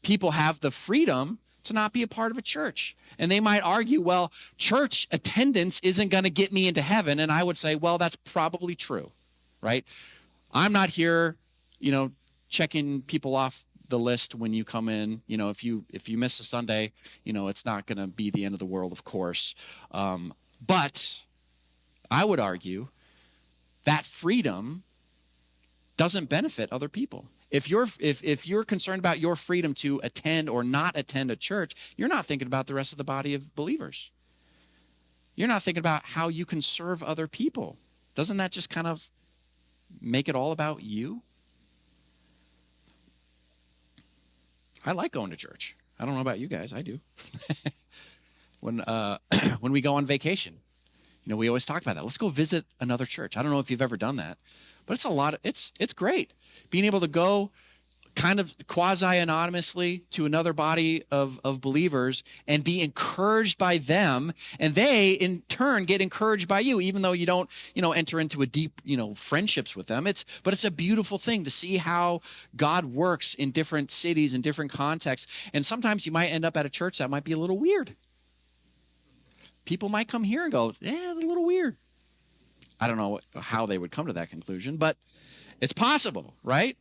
people have the freedom to not be a part of a church. And they might argue, well, church attendance isn't going to get me into heaven. And I would say, well, that's probably true, right? I'm not here, checking people off the list when you come in. If you miss a Sunday, it's not going to be the end of the world, of course. But I would argue that freedom doesn't benefit other people. If you're concerned about your freedom to attend or not attend a church, you're not thinking about the rest of the body of believers. You're not thinking about how you can serve other people. Doesn't that just kind of make it all about you? I like going to church. I don't know about you guys. I do. When we go on vacation, we always talk about that. Let's go visit another church. I don't know if you've ever done that, but it's great. Being able to go kind of quasi-anonymously to another body of believers and be encouraged by them, and they in turn get encouraged by you, even though you don't, enter into a deep, friendships with them. But it's a beautiful thing to see how God works in different cities and different contexts. And sometimes you might end up at a church that might be a little weird. People might come here and go, a little weird. I don't know how they would come to that conclusion, but it's possible, right?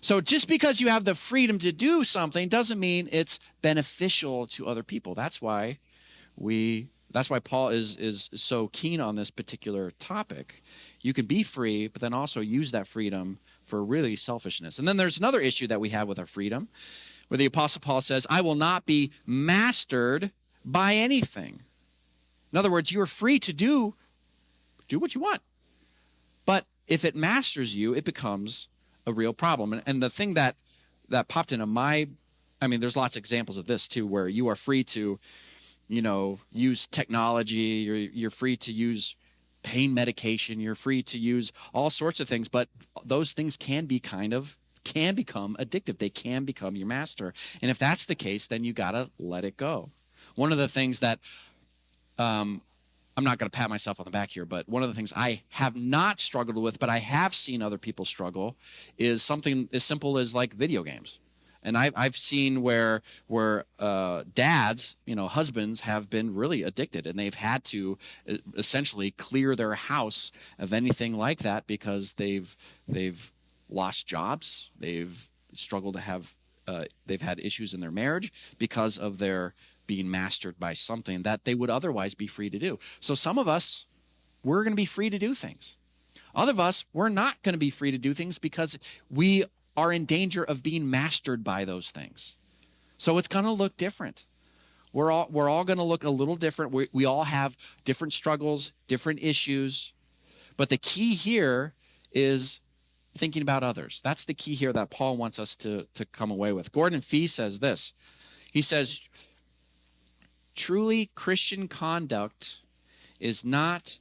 So just because you have the freedom to do something doesn't mean it's beneficial to other people. That's why Paul is so keen on this particular topic. You can be free, but then also use that freedom for really selfishness. And then there's another issue that we have with our freedom, where the Apostle Paul says, I will not be mastered by anything. In other words, you are free to do what you want. But if it masters you, it becomes a real problem. And the thing that popped into there's lots of examples of this too, where you are free to, use technology, you're free to use pain medication, you're free to use all sorts of things, but those things can become addictive. They can become your master. And if that's the case, then you got to let it go. One of the things that I'm not going to pat myself on the back here, but one of the things I have not struggled with, but I have seen other people struggle, is something as simple as like video games. And I've seen where dads, husbands have been really addicted, and they've had to essentially clear their house of anything like that because they've lost jobs, they've struggled to have, they've had issues in their marriage because of their being mastered by something that they would otherwise be free to do. So some of us, we're going to be free to do things. Other of us, we're not going to be free to do things because we are in danger of being mastered by those things. So it's going to look different. We're all going to look a little different. We all have different struggles, different issues. But the key here is thinking about others. That's the key here that Paul wants us to come away with. Gordon Fee says this. He says, truly Christian conduct is not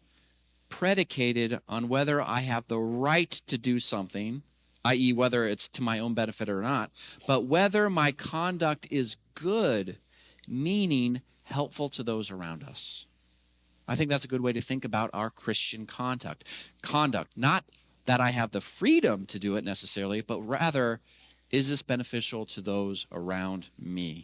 predicated on whether I have the right to do something, i.e. whether it's to my own benefit or not, but whether my conduct is good, meaning helpful to those around us. I think that's a good way to think about our Christian conduct. Not that I have the freedom to do it necessarily, but rather, is this beneficial to those around me?